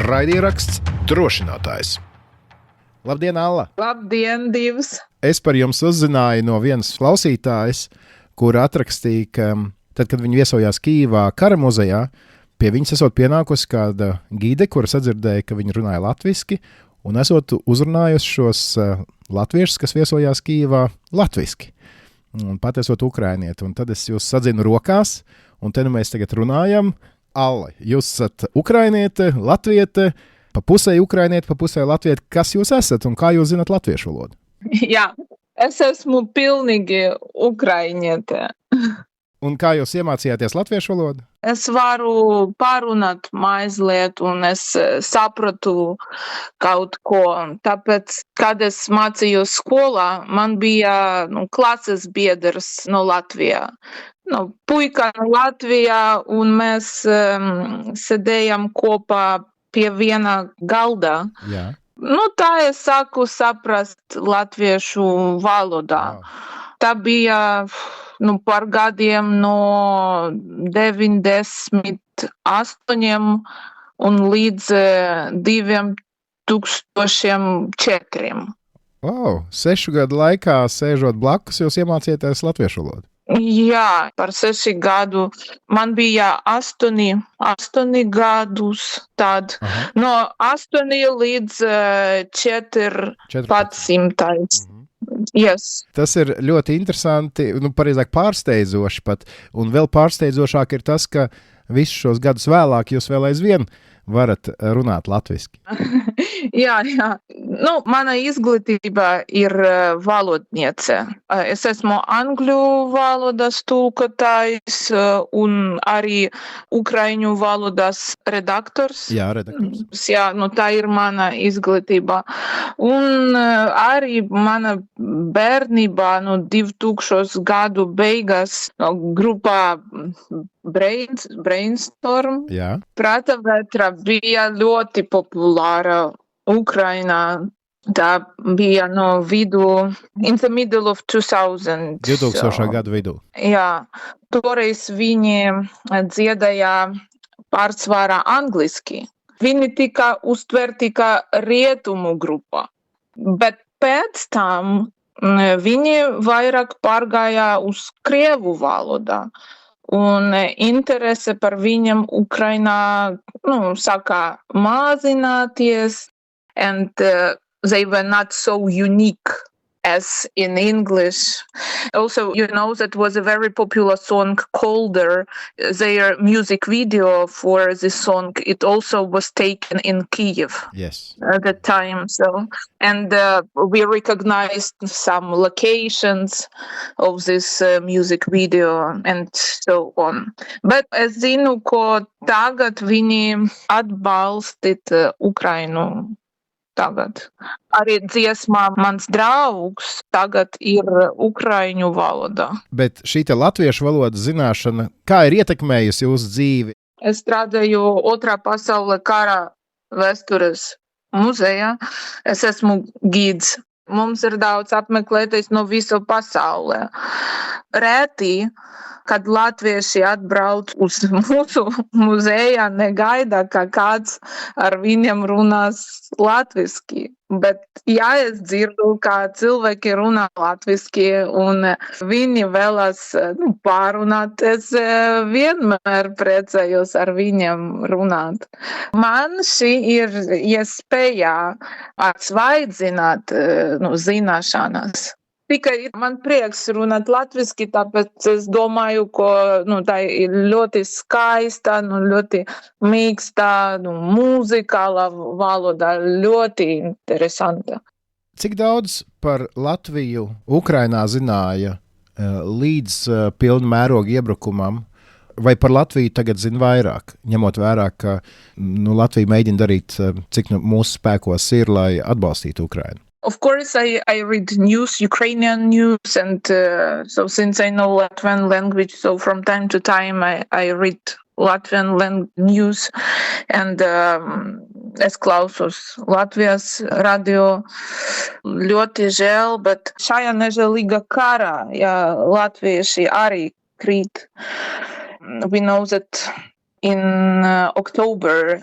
Raidieraksts Drošinātājs. Labdien, Alla! Labdien, Dīvs! Es par jums uzzināju no vienas klausītājas, kur atrakstīja, ka tad, kad viņi viesojās Kīvā kara muzejā, pie viņas esot pienākusi kāda gide, kura sadzirdēja, ka viņi runāja latviski, un esot uzrunājusi šos latviešus, kas viesojās Kīvā, latviski. Un pat esot ukrainieti, un tad es jūs sadzinu rokās, un te nu mēs tagad runājam. Alla, jūs esat ukrainiete, latviete, pa pusē ukrainiete, pa pusē latviete. Kas jūs esat un kā jūs zinat latviešu valodu? Jā, es esmu pilnīgi ukrainiete. Un kā jūs iemācījāties latviešu valodu? Es varu pārunāt mazliet, un es sapratu kaut ko. Tāpēc, kad es mācījos skolā, man bija klases biedrs no Latvijā. Puika no Latvijā, un mēs sēdējām kopā pie viena galda. Jā. Tā es sāku saprast latviešu valodā. Wow. Tā bija par gadiem no 98 un līdz 2004. Wow, 6 gadu laikā sēžot blakus, jūs iemācījāties latviešu valodu? Jā, par 6 gadu. Man bija 8 gadus. Tad no 8 līdz 14. Yes. Tas ir ļoti interesanti, pareizāk pārsteidzoši pat, un vēl pārsteidzošāk ir tas, ka visus šos gadus vēlāk jūs vēl aizvien varat runāt latviski. Jā. Mana izglītība ir valodniece. Es esmu angļu valodas tulkotājs un arī ukraiņu valodas redaktors. Jā, redaktors. Jā, tā ir mana izglītība. Un arī mana bērnībā 2000 gadu beigas grupā Brainstorm. Jā. Prāta vētra bija ļoti populāra Ukrainā. Tā bija no vidu, in the middle of 2000. 2000. Gadu vidū. Jā, toreiz viņi dziedāja pārsvarā angliski. Viņi tika uztverti kā rietumu grupa. Bet pēc tam viņi vairāk pārgāja uz krievu valodā. Un interese par viņam Ukrainā, sākā mazināties, and they were not so unique as in English. Also, that was a very popular song, Colder. Their music video for this song, it also was taken in Kyiv. Yes. At the time. And we recognized some locations of this music video and so on. Bet es zinu, ko tagad viņi atbalstīt Ukrainu. Tagad. Arī dziesmā mans draugs tagad ir ukraiņu valodā. Bet šī te latviešu valodas zināšana, kā ir ietekmējusi jūsu dzīvi? Es strādāju Otrā pasaules kara vēstures muzejā. Es esmu gids. Mums ir daudz apmeklētājs no viso pasaulē. Rētī, kad latvieši atbrauc uz mūsu muzejā, negaida, ka kāds ar viņiem runās latviski. Bet es dzirdu, kā cilvēki runā latviski, un viņi vēlas pārunāt. Es vienmēr priecājos ar viņiem runāt. Man šī ir iespēja atsvaidzināt zināšanas. Tikai man prieks runāt latviski, tāpēc es domāju, ka tā ir ļoti skaista, ļoti mīksta, mūzikāla valoda, ļoti interesanta. Cik daudz par Latviju Ukrainā zināja līdz pilnu mērogu iebrukumam, vai par Latviju tagad zina vairāk, ņemot vērā, ka Latvija mēģina darīt, cik mūsu spēkos ir, lai atbalstītu Ukrainu? Of course, I read news, Ukrainian news, and so since I know Latvian language, so from time to time I read Latvian news, and es klausos Latvijas radio. Ļoti žēl, bet šajā nežēlīga karā, latvieši arī krīt. We know that in October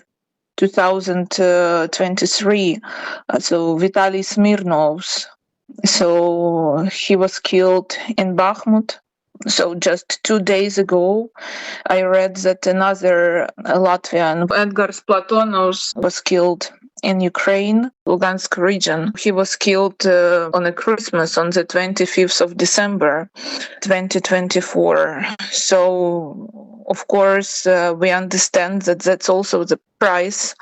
2023. So Vitaly Smirnovs. So he was killed in Bakhmut. So just 2 days ago, I read that another Latvian, Edgars Platonovs, was killed in Ukraine, Lugansk region. He was killed on a Christmas on the 25th of December, 2024. So, of course, we understand that that's also the price,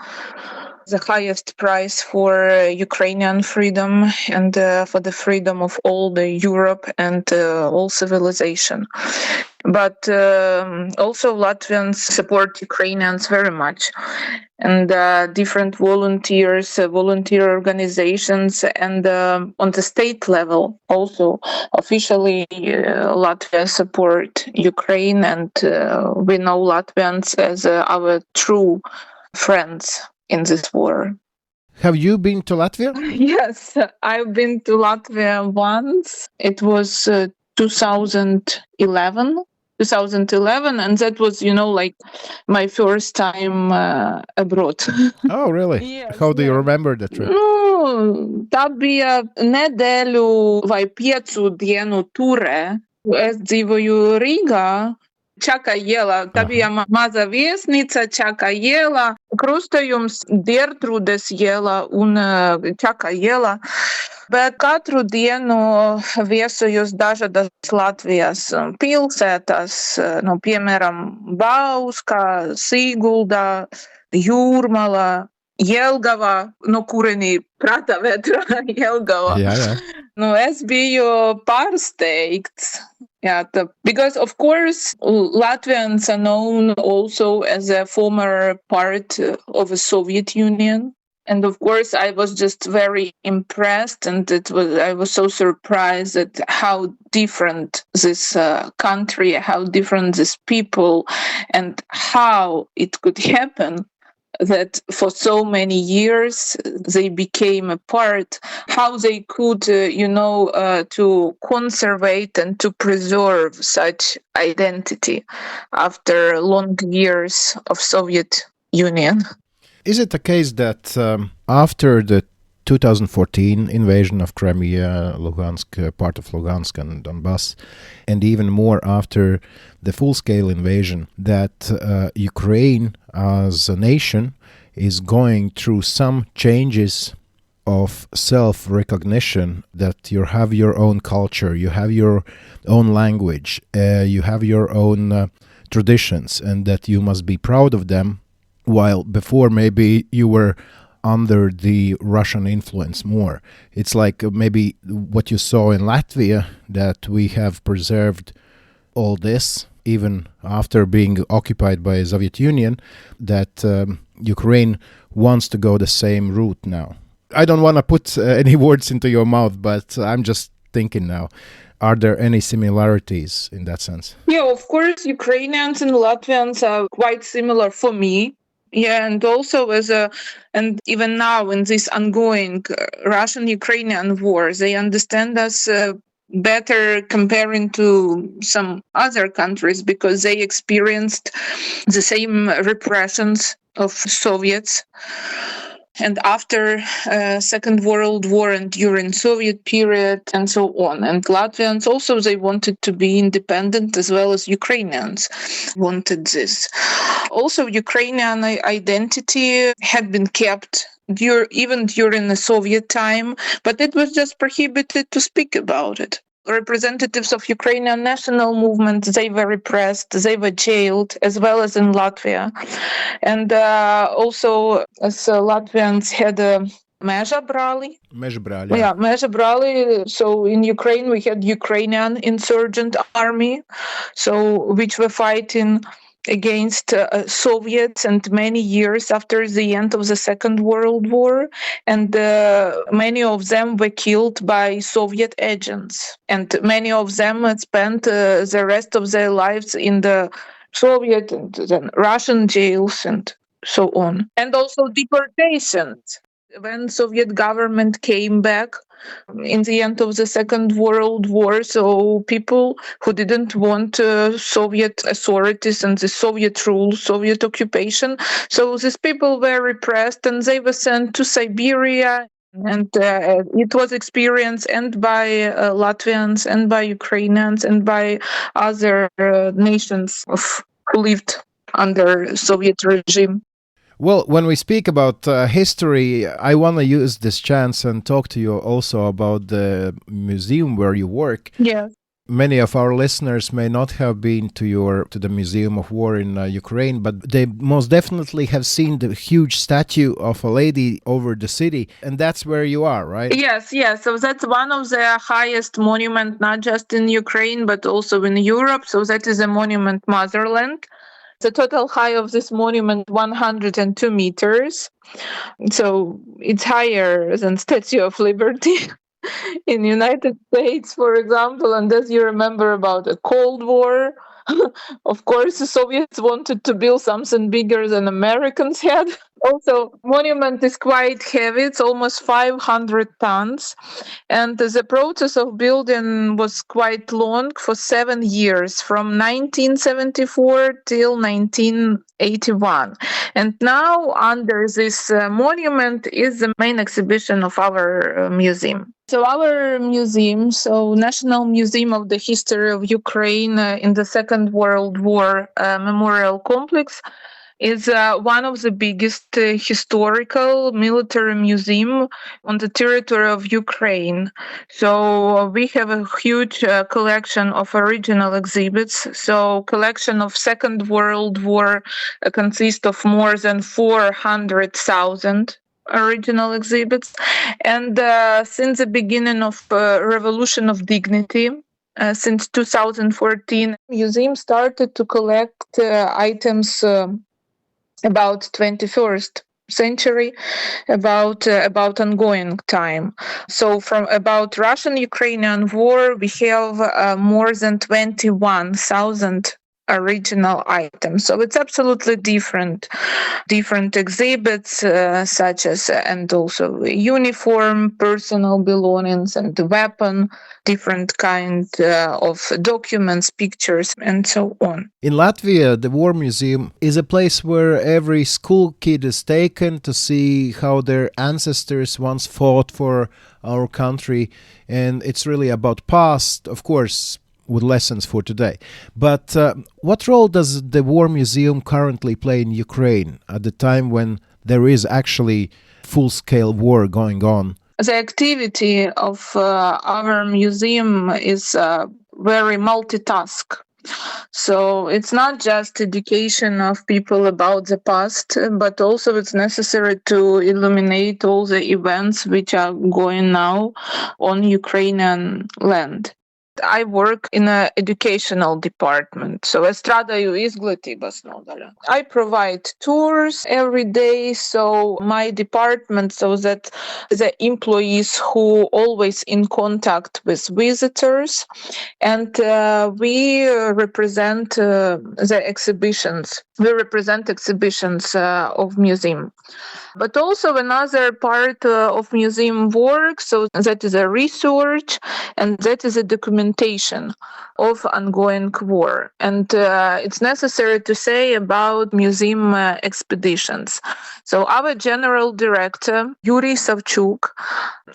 the highest price for Ukrainian freedom and for the freedom of all the Europe and all civilization. But also Latvians support Ukrainians very much. And different volunteers, volunteer organizations, and on the state level also officially Latvia support Ukraine, and we know Latvians as our true friends in this war. Have you been to Latvia? Yes, I've been to Latvia once. It was 2011, and that was, like my first time abroad. Oh, really? Yes, How do you remember the trip? Tā bija nedēļu vai 5 dienu ture. Es dzīvoju Rīgā. Čaka iela, tā bija maza viesnīca, Čaka iela, krustojums Diertrūdes iela un Čaka iela. Bet katru dienu viesojos dažādas Latvijas pilsētas, piemēram, Bauska, Sigulda, Jūrmala, Jelgava, no kurieni prātā vētra Jelgava. Jā. Es biju pārsteigts. Yeah, because of course Latvians are known also as a former part of the Soviet Union, and of course I was just very impressed, and I was so surprised at how different this country, how different these people, and how it could happen that for so many years they became a part, how they could, to conservate and to preserve such identity after long years of Soviet Union. Is it the case that after the 2014 invasion of Crimea, Lugansk, part of Lugansk and Donbass, and even more after the full-scale invasion, that Ukraine as a nation is going through some changes of self-recognition, that you have your own culture, you have your own language, you have your own traditions, and that you must be proud of them, while before maybe you were under the Russian influence more. It's like maybe what you saw in Latvia, that we have preserved all this even after being occupied by the Soviet Union, that Ukraine wants to go the same route now. I don't want to put any words into your mouth, but I'm just thinking now. Are there any similarities in that sense? Yeah, of course, Ukrainians and Latvians are quite similar for me. Yeah, and also and even now in this ongoing Russian-Ukrainian war, they understand us better comparing to some other countries because they experienced the same repressions of Soviets. And after Second World War and during Soviet period and so on. And Latvians also, they wanted to be independent as well as Ukrainians wanted this. Also, Ukrainian identity had been kept even during the Soviet time, but it was just prohibited to speak about it. Representatives of Ukrainian national movement, they were repressed, they were jailed, as well as in Latvia. And also, as Latvians had a Meža brāli. Yeah, Meža brāli. So in Ukraine, we had Ukrainian insurgent army, which were fighting against Soviets, and many years after the end of the Second World War, and many of them were killed by Soviet agents, and many of them had spent the rest of their lives in the Soviet and then Russian jails and so on. And also deportations. When Soviet government came back in the end of the Second World War, so people who didn't want Soviet authorities and the Soviet rule, Soviet occupation, so these people were repressed and they were sent to Siberia. And it was experienced and by Latvians and by Ukrainians and by other nations who lived under Soviet regime. Well, when we speak about history, I want to use this chance and talk to you also about the museum where you work. Yeah. Many of our listeners may not have been to the Museum of War in Ukraine, but they most definitely have seen the huge statue of a lady over the city, and that's where you are, right? Yes. So that's one of the highest monuments, not just in Ukraine, but also in Europe. So that is a monument motherland. The total height of this monument 102 meters. So it's higher than Statue of Liberty in the United States, for example. And as you remember about the Cold War, of course, the Soviets wanted to build something bigger than Americans had. Also, monument is quite heavy. It's almost 500 tons. And the process of building was quite long for 7 years, from 1974 till 1981. And now under this monument is the main exhibition of our museum. So our museum, National Museum of the History of Ukraine in the Second World War Memorial Complex, is one of the biggest historical military museum on the territory of Ukraine. So we have a huge collection of original exhibits. So collection of Second World War consists of more than 400,000 original exhibits. And since the beginning of Revolution of Dignity, since 2014, museum started to collect items about 21st century, about ongoing time. So from about Russian-Ukrainian war, we have more than 21,000 original items. So it's absolutely different exhibits, such as, and also uniform, personal belongings, and weapon, different kind of documents, pictures, and so on. In Latvia, the War Museum is a place where every school kid is taken to see how their ancestors once fought for our country, and it's really about past, of course, with lessons for today. But what role does the War Museum currently play in Ukraine at the time when there is actually full-scale war going on? The activity of our museum is very multitask. So it's not just education of people about the past, but also it's necessary to illuminate all the events which are going now on Ukrainian land. I work in an educational department, so es strādāju izglītības nodaļā. I provide tours every day, so my department, so that the employees who always in contact with visitors, and we represent the exhibitions. We represent exhibitions of museum. But also another part of museum work, so that is a research and that is a documentation of ongoing war. And it's necessary to say about museum expeditions. So our general director, Yuri Savchuk,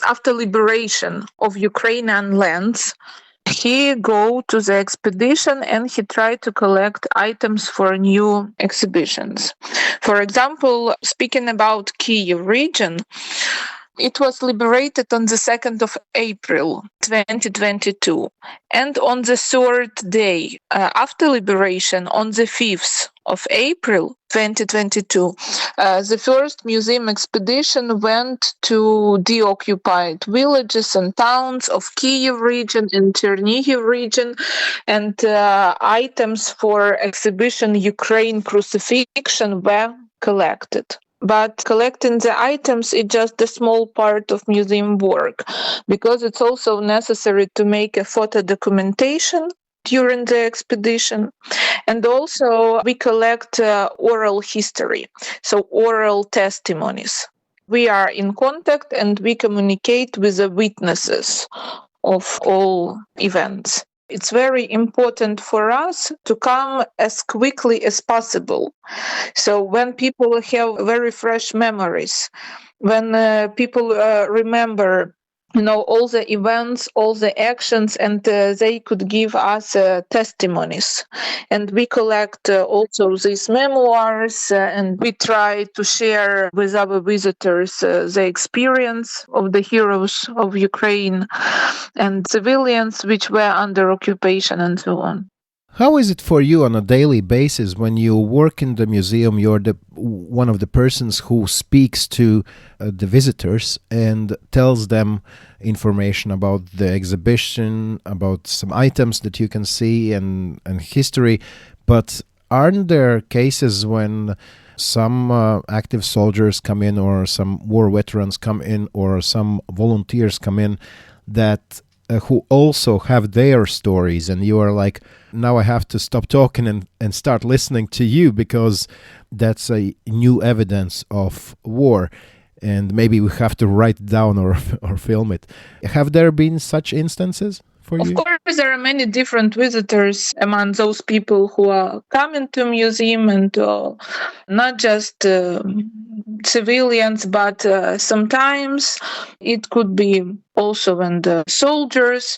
after liberation of Ukrainian lands, he go to the expedition and he tried to collect items for new exhibitions. For example, speaking about Kyiv region, it was liberated on the 2nd of April, 2022. And on the third day after liberation, on the 5th of April, 2022, the first museum expedition went to deoccupied villages and towns of Kyiv region and Chernihiv region, and items for exhibition Ukraine crucifixion were collected. But collecting the items is just a small part of museum work, because it's also necessary to make a photo documentation during the expedition. And also we collect oral history, so oral testimonies. We are in contact and we communicate with the witnesses of all events. It's very important for us to come as quickly as possible. So when people have very fresh memories, when people remember all the events, all the actions, and they could give us testimonies. And we collect also these memoirs, and we try to share with our visitors the experience of the heroes of Ukraine and civilians which were under occupation and so on. How is it for you on a daily basis when you work in the museum? You're one of the persons who speaks to the visitors and tells them information about the exhibition, about some items that you can see and history. But aren't there cases when some active soldiers come in, or some war veterans come in, or some volunteers come in that who also have their stories, and you are like, now I have to stop talking and start listening to you because that's a new evidence of war, and maybe we have to write it down or film it. Have there been such instances for you? Of course, there are many different visitors among those people who are coming to museum, and not just civilians, but sometimes it could be also when the soldiers,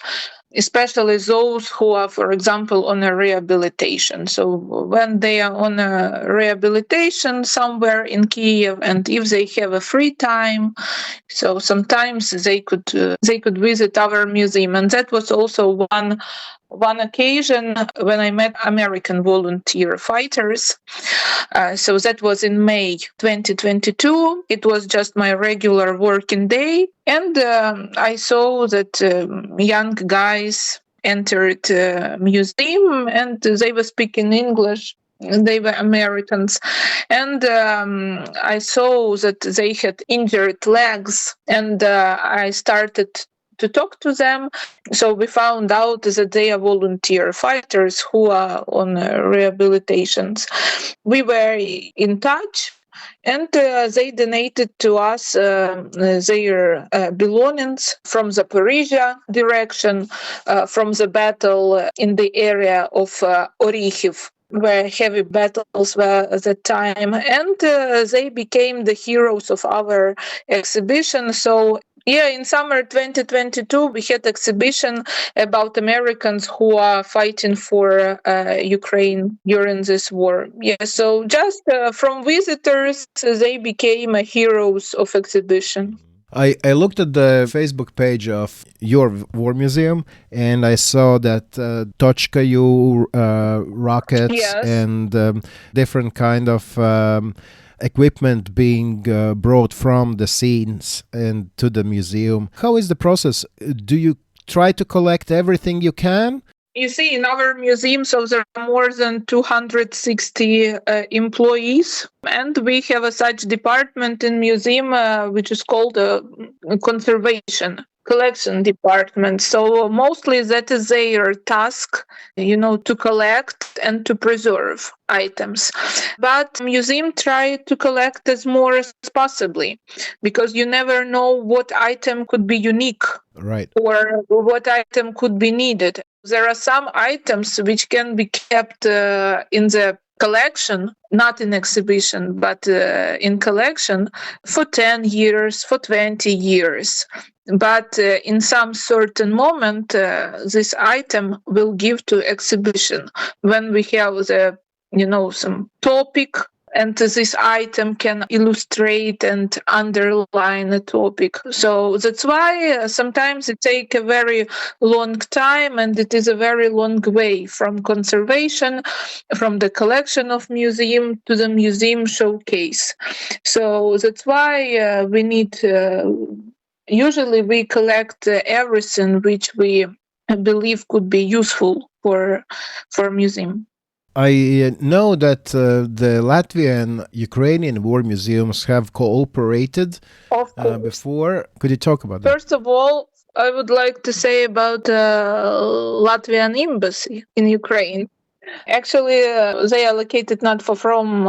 especially those who are, for example, on a rehabilitation. So when they are on a rehabilitation somewhere in Kiev, and if they have a free time, so sometimes they could visit our museum. And that was also one occasion when I met American volunteer fighters. So that was in May 2022. It was just my regular working day. And I saw that young guys entered the museum, and they were speaking English. They were Americans. And I saw that they had injured legs, and I started to talk to them. So we found out that they are volunteer fighters who are on rehabilitations. We were in touch, and they donated to us their belongings from Zaporizhia direction, from the battle in the area of Orikhiv, where heavy battles were at that time. And they became the heroes of our exhibition. So in summer 2022, we had exhibition about Americans who are fighting for Ukraine during this war. So just from visitors, they became heroes of exhibition. I looked at the Facebook page of your war museum, and I saw that Tochka-U rockets, Yes. and different kind of equipment being brought from the scenes and to the museum. How is the process? Do you try to collect everything you can? You see, in our museum, so there are more than 260 employees, and we have a such department in museum which is called a conservation collection department. So mostly that is their task, to collect and to preserve items. But museum try to collect as more as possibly, because you never know what item could be unique, right, or what item could be needed. There are some items which can be kept in the collection, not in exhibition, but in collection for 10 years, for 20 years. But in some certain moment, this item will give to exhibition when we have the, some topic, and this item can illustrate and underline a topic. So that's why sometimes it takes a very long time, and it is a very long way from conservation, from the collection of museum to the museum showcase. So that's why we need, usually we collect everything which we believe could be useful for museum. I know that the Latvian Ukrainian War Museums have cooperated before. Could you talk about that? First of all, I would like to say about Latvian embassy in Ukraine. Actually, they are located not far from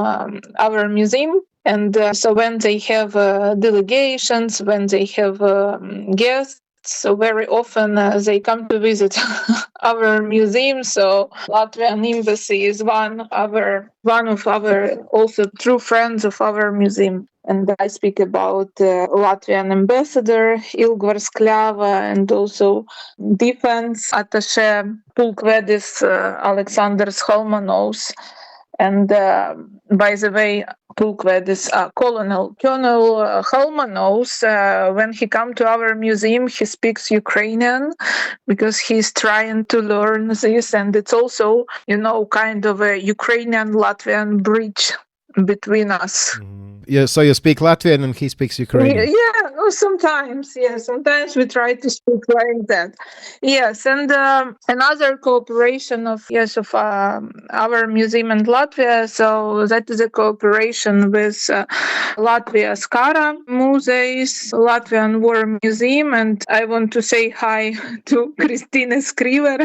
our museum. And so when they have delegations, when they have guests, so very often they come to visit our museum. So Latvian embassy is one of our also true friends of our museum. And I speak about Latvian ambassador Allu Grušecka and also defense attaché Pulkvedis Aleksandrs Holmanovs. And by the way, Pulkvedis Colonel Holmanovs, when he come to our museum, he speaks Ukrainian because he's trying to learn this, and it's also, kind of a Ukrainian-Latvian bridge between us. Yeah, so you speak Latvian and he speaks Ukrainian. Yeah, sometimes. Yeah, sometimes we try to speak like that. Yes, and another cooperation of our museum in Latvia. So that is a cooperation with Latvia's Kara Muzejas, Latvian War Museum, and I want to say hi to Kristīne Skriver,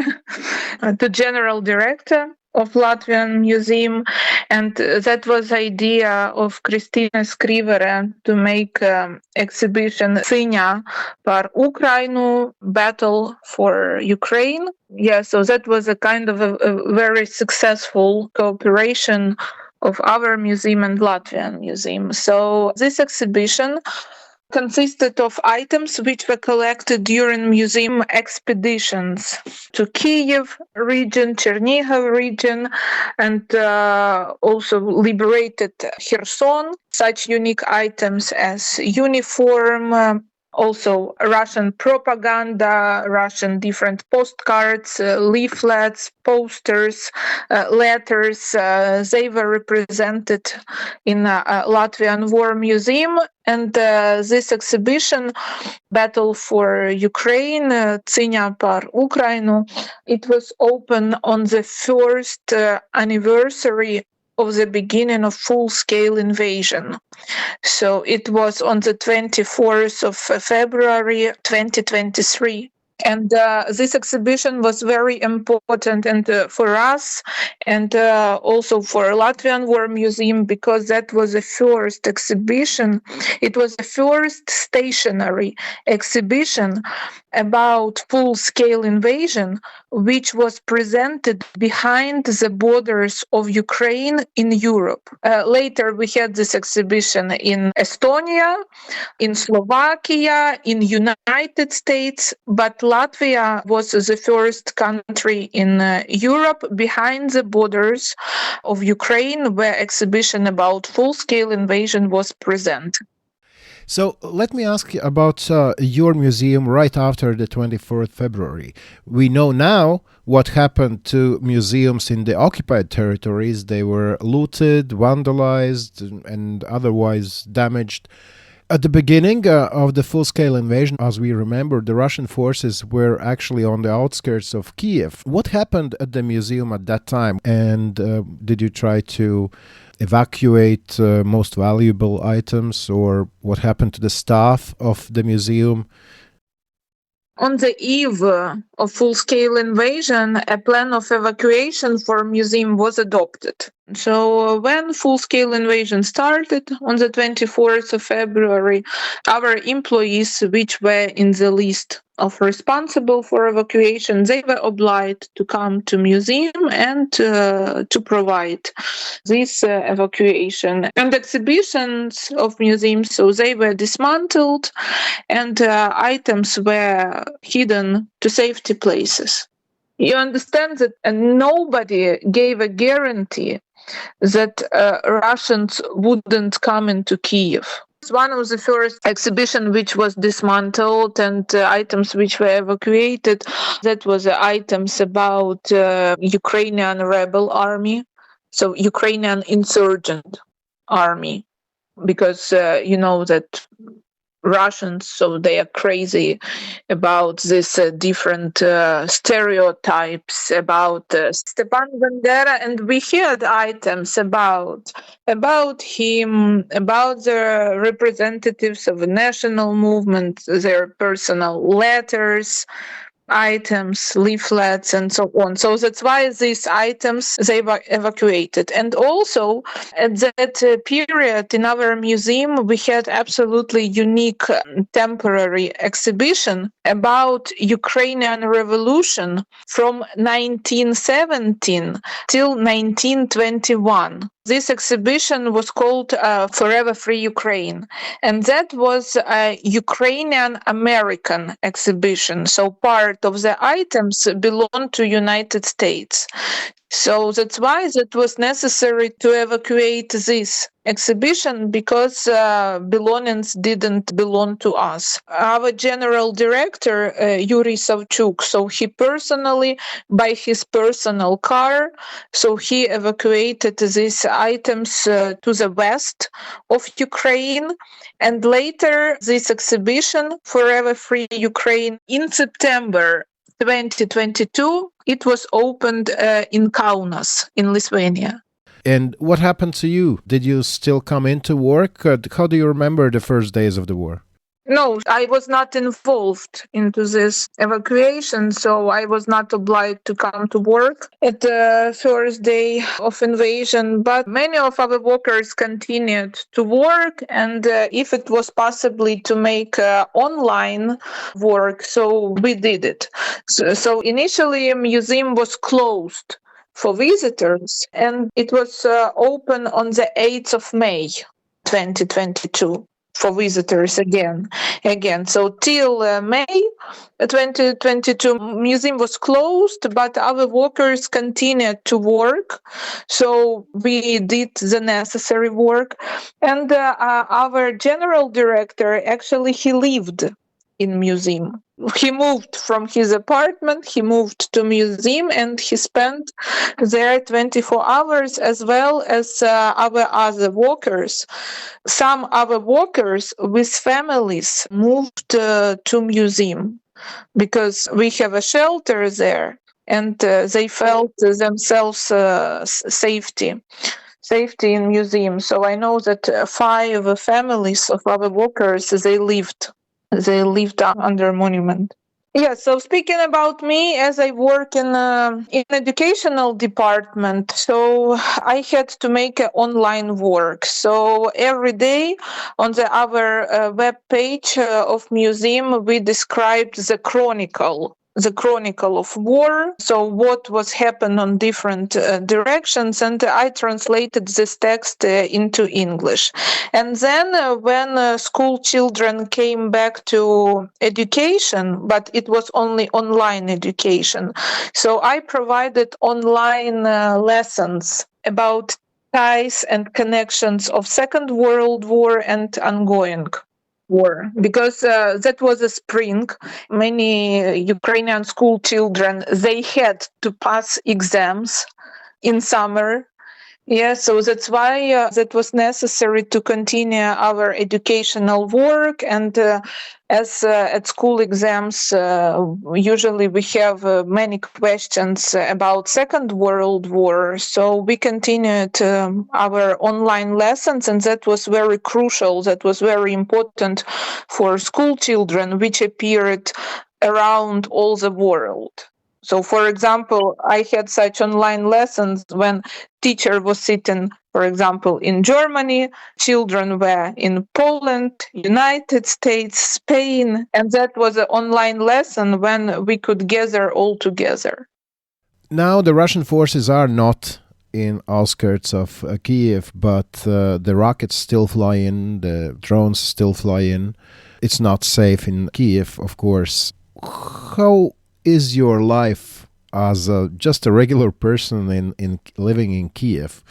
the general director of Latvian Museum, and that was the idea of Kristīne Skriver to make exhibition Cīņa par Ukrainu, Battle for Ukraine. Yeah, so that was a kind of a very successful cooperation of our museum and Latvian Museum. So this exhibition consisted of items which were collected during museum expeditions to Kyiv region, Chernihiv region, and also liberated Kherson. Such unique items as uniform, also Russian propaganda, Russian different postcards, leaflets, posters, letters. They were represented in Latvian War Museum. And this exhibition, Battle for Ukraine, Cīņa par Ukrainu, it was opened on the first anniversary of the beginning of full-scale invasion. So it was on the 24th of February 2023. And this exhibition was very important and for us and also for Latvian War Museum, because that was the first exhibition. It was the first stationary exhibition about full-scale invasion, which was presented behind the borders of Ukraine in Europe. Later, we had this exhibition in Estonia, in Slovakia, in United States, but Latvia was the first country in Europe behind the borders of Ukraine where exhibition about full-scale invasion was presented. So let me ask you about your museum right after the 24th February. We know now what happened to museums in the occupied territories. They were looted, vandalized, and otherwise damaged. At the beginning of the full-scale invasion, as we remember, the Russian forces were actually on the outskirts of Kiev. What happened at the museum at that time? And did you try to evacuate most valuable items, or what happened to the staff of the museum? On the eve of full-scale invasion, a plan of evacuation for museum was adopted. So when full-scale invasion started on the 24th of February, our employees, which were in the list of responsible for evacuation, they were obliged to come to museum and to provide this evacuation. And exhibitions of museums, so they were dismantled and items were hidden to safety places. You understand that nobody gave a guarantee that Russians wouldn't come into Kyiv. It's one of the first exhibition which was dismantled and items which were evacuated. That was items about Ukrainian rebel army, so Ukrainian insurgent army, because you know that Russians, so they are crazy about this different stereotypes about Stepan Bandera, and we had items about him, about the representatives of the national movement, their personal letters. items, leaflets, and so on. So that's why these items, they were evacuated. And also at that period in our museum, we had absolutely unique temporary exhibition about Ukrainian Revolution from 1917 till 1921. This exhibition was called Forever Free Ukraine. And that was a Ukrainian American exhibition. So part of the items belong to United States. So that's why it was necessary to evacuate this exhibition, because belongings didn't belong to us. Our general director, Yuri Savchuk, so he personally, by his personal car, so he evacuated these items to the west of Ukraine. And later, this exhibition, Forever Free Ukraine, in September 2022, it was opened in Kaunas, in Lithuania. And what happened to you? Did you still come into work? How do you remember the first days of the war? No, I was not involved into this evacuation, so I was not obliged to come to work at the first day of invasion. But many of our workers continued to work, and if it was possibly to make online work, so we did it. So initially, a museum was closed for visitors, and it was open on the 8th of May, 2022. For visitors again. So till May 2022, museum was closed, but our workers continued to work. So we did the necessary work. And our general director, actually, he lived in museum. He moved from his apartment, he moved to museum, and he spent there 24 hours, as well as our other workers. Some other workers with families moved to museum because we have a shelter there, and they felt themselves safety in museum. So I know that 5 families of our workers, they lived under monument. Yeah, so speaking about me, as I work in educational department, so I had to make online work. So every day on our web page of museum, we described the chronicle of war, so what was happened on different directions, and I translated this text into English. And then when school children came back to education, but it was only online education, so I provided online lessons about ties and connections of Second World War and ongoing war, because that was a spring. Many Ukrainian school children, they had to pass exams in summer. Yeah, so that's why that was necessary to continue our educational work. And as at school exams, usually we have many questions about Second World War. So we continued our online lessons, and that was very crucial. That was very important for school children, which appeared around all the world. So, for example, I had such online lessons when teacher was sitting, for example, in Germany, children were in Poland, United States, Spain, and that was an online lesson when we could gather all together. Now the Russian forces are not in outskirts of Kiev, but the rockets still fly in, the drones still fly in. It's not safe in Kiev, of course. How is your life as just a regular person in living in Kiev?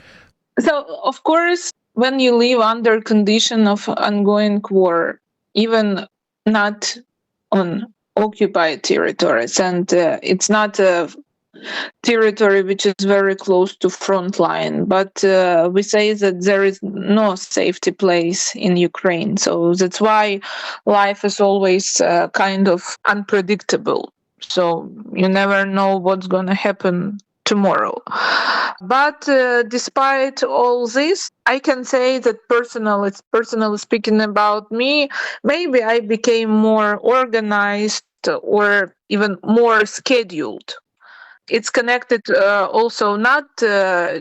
So, of course, when you live under condition of ongoing war, even not on occupied territories, and it's not a territory which is very close to front line, but we say that there is no safety place in Ukraine. So that's why life is always kind of unpredictable. So you never know what's going to happen tomorrow. But despite all this, I can say that personally speaking about me, maybe I became more organized or even more scheduled. It's connected also not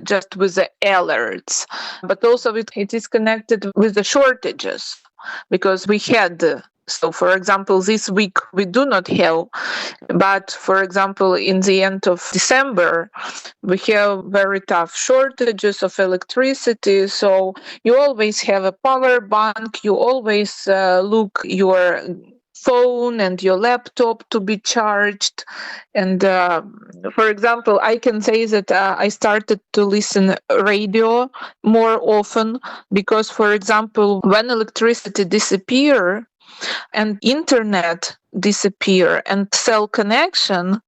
just with the alerts, but also it is connected with the shortages, because we had. So, for example, this week we do not have, but for example, in the end of December, we have very tough shortages of electricity. So you always have a power bank, you always look your phone and your laptop to be charged. And for example, I can say that I started to listen radio more often because, for example, when electricity disappears, and internet disappear and cell connection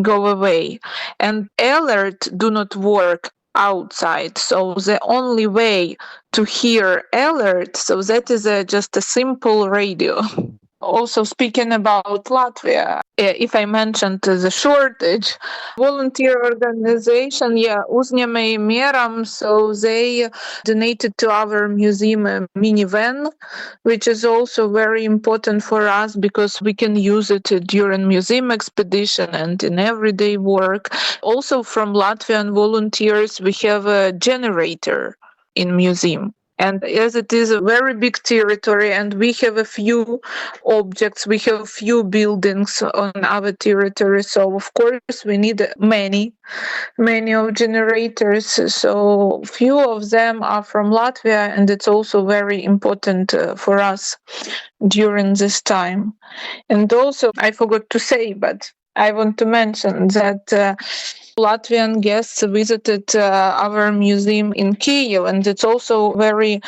go away and alert do not work outside. So the only way to hear alert, so that is just a simple radio. Also speaking about Latvia, if I mentioned the shortage, volunteer organization, uzņēmēji mieram, so they donated to our museum a minivan, which is also very important for us because we can use it during museum expedition and in everyday work. Also from Latvian volunteers, we have a generator in museum. And as it is a very big territory and we have a few objects, we have few buildings on our territory, so of course we need many of generators. So few of them are from Latvia, and it's also very important for us during this time. And also, I forgot to say, but I want to mention that Latvian guests visited our museum in Kyiv, and it's also very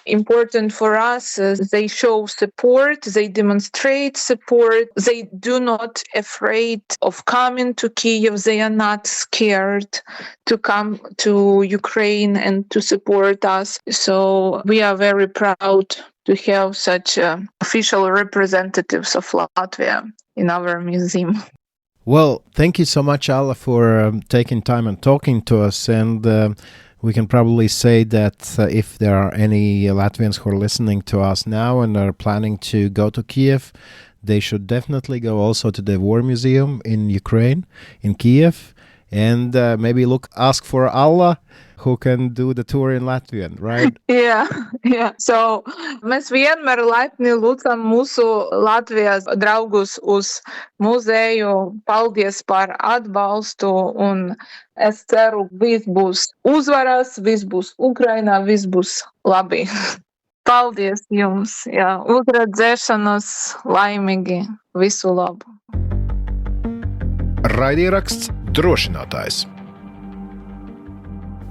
important for us. They show support, they demonstrate support, they do not afraid of coming to Kyiv, they are not scared to come to Ukraine and to support us. So we are very proud to have such official representatives of Latvia in our museum. Well, thank you so much, Alla, for taking time and talking to us. And we can probably say that if there are any Latvians who are listening to us now and are planning to go to Kyiv, they should definitely go also to the War Museum in Ukraine, in Kyiv, and maybe ask for Alla, who can do the tour in Latvian, right? Yeah. So mēs vienmēr laipni lūdzam mūsu Latvijas draugus uz muzeju. Paldies par atbalstu, un es ceru, viss būs uzvaras, viss būs Ukrainā, viss būs labi. Paldies jums, uzredzēšanos, laimīgi, visu labu. Raidieraksts Drošinātājs.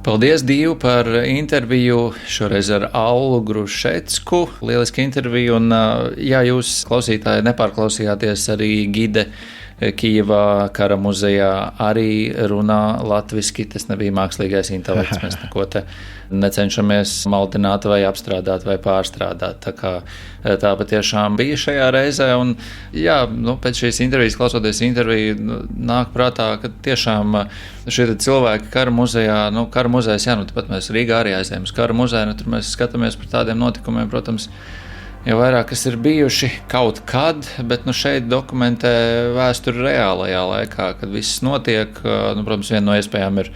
Paldies, Dīvu, par interviju, šoreiz ar Allu Grušecku. Lieliski interviju, un jūs, klausītāji, nepārklausījāties arī gide Kijevā kara muzejā arī runā latviski. Tas nebija mākslīgais intelekts, mēs neko te necenšamies maldināt vai apstrādāt vai pārstrādāt. Tā patiešām bija šajā reizē, un pēc šīs intervijas, klausoties interviju, nāk prātā, ka tiešām šie cilvēki kara muzejā, kara muzejs, tāpat mēs Rīgā arī aizējām uz kara muzeju, tur mēs skatāmies par tādiem notikumiem, protams, jau vairāk, kas ir bijuši kaut kad, bet šeit dokumentē vēsturi reālajā laikā, kad viss notiek. Protams, viena no iespējām ir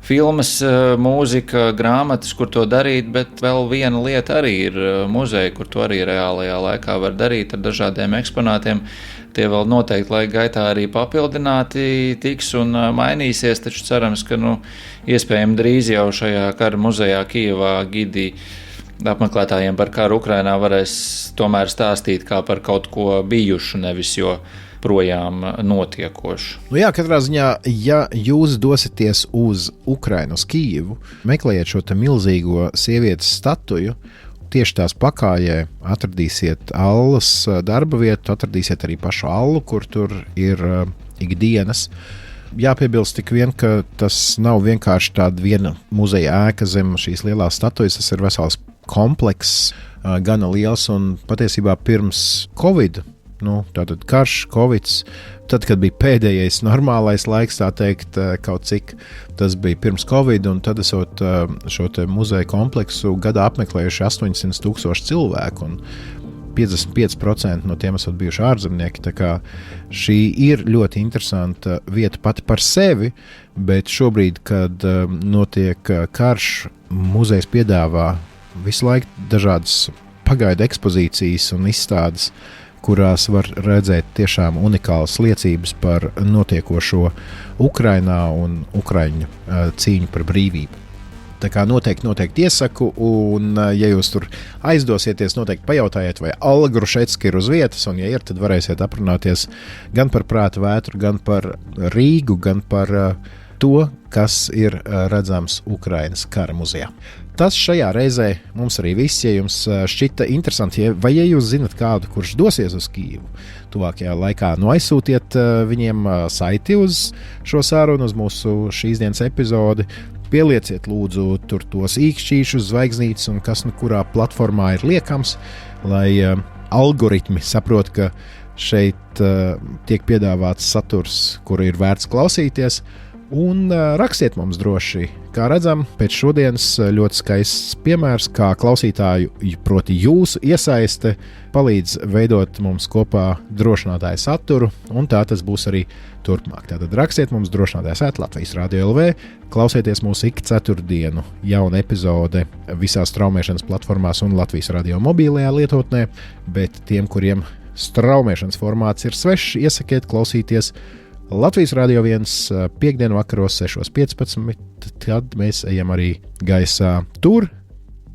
filmas, mūzika, grāmatas, kur to darīt, bet vēl viena lieta arī ir muzeja, kur to arī reālajā laikā var darīt ar dažādiem eksponātiem. Tie vēl noteikti laika gaitā arī papildināti tiks un mainīsies, taču cerams, ka iespējami drīz jau šajā kara muzejā Kijevā gidi apmeklētājiem par karu Ukrainā varēs tomēr stāstīt kā par kaut ko bijušu, nevis jo projām notiekošu. Katrā ziņā, ja jūs dosieties uz Ukrainu, uz Kijivu, meklējiet šo te milzīgo sievietes statuju, tieši tās pakājē atradīsiet Allas darba vietu, atradīsiet arī pašu Allu, kur tur ir ikdienas. Jāpiebilst tik vien, ka tas nav vienkārši tāda viena muzeja ēka zem šīs lielās statujas, tas ir vesels komplekss, gana liels, un patiesībā pirms Covid tātad karš, Covids, tad, kad bija pēdējais normālais laiks, tā teikt, kaut cik tas bija pirms Covid, un tad esot šo te muzeja kompleksu gadā apmeklējuši 800,000 cilvēku, un 55% no tiem esot bijuši ārzemnieki, tā kā šī ir ļoti interesanta vieta pati par sevi, bet šobrīd, kad notiek karš, muzejs piedāvā visu laiku dažādas pagaidu ekspozīcijas un izstādes, kurās var redzēt tiešām unikālas liecības par notiekošo Ukrainā un Ukraiņu cīņu par brīvību. Tā kā noteikti iesaku, un ja jūs tur aizdosieties, noteikti pajautājiet, vai Allu Grušecka ir uz vietas, un ja ir, tad varēsiet aprunāties gan par prāta vētru, gan par Rīgu, gan par to, kas ir redzams Ukrainas kara muzejā. Tas šajā reizē mums arī viss, ja jums šķita interesanti, vai ja jūs zinat kādu, kurš dosies uz Kīvu tuvākajā laikā, aizsūtiet viņiem saiti uz šo sarunu, uz mūsu šīs dienas epizodi, pielieciet lūdzu tur tos īkšķīšus, zvaigznītes un kas kurā platformā ir liekams, lai algoritmi saprot, ka šeit tiek piedāvāts saturs, kuru ir vērts klausīties, un rakstiet mums droši. Kā redzam, pēc šodienas ļoti skaists piemērs, kā klausītāju, proti jūsu iesaiste, palīdz veidot mums kopā drošinātāju saturu, un tā tas būs arī turpmāk. Tātad rakstiet mums drošinātājs @Latvijas Radio LV, klausieties mūsu ik ceturtdienu jauna epizode visās straumēšanas platformās un Latvijas Radio mobilajā lietotnē, bet tiem, kuriem straumēšanas formāts ir svešs, iesakiet klausīties Latvijas Radio 1 piekdienu vakaros 6:15, tad mēs ejam arī gaisā tur,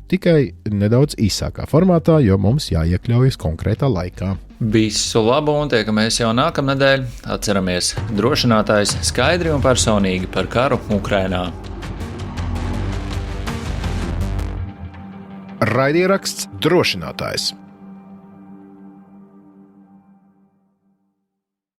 tikai nedaudz īsākā formātā, jo mums jāiekļaujas konkrētā laikā. Visu labu un tiekamies jau nākamnedēļ. Atceramies, drošinātājs skaidri un personīgi par karu Ukrainā. Raidieraksts Drošinātājs.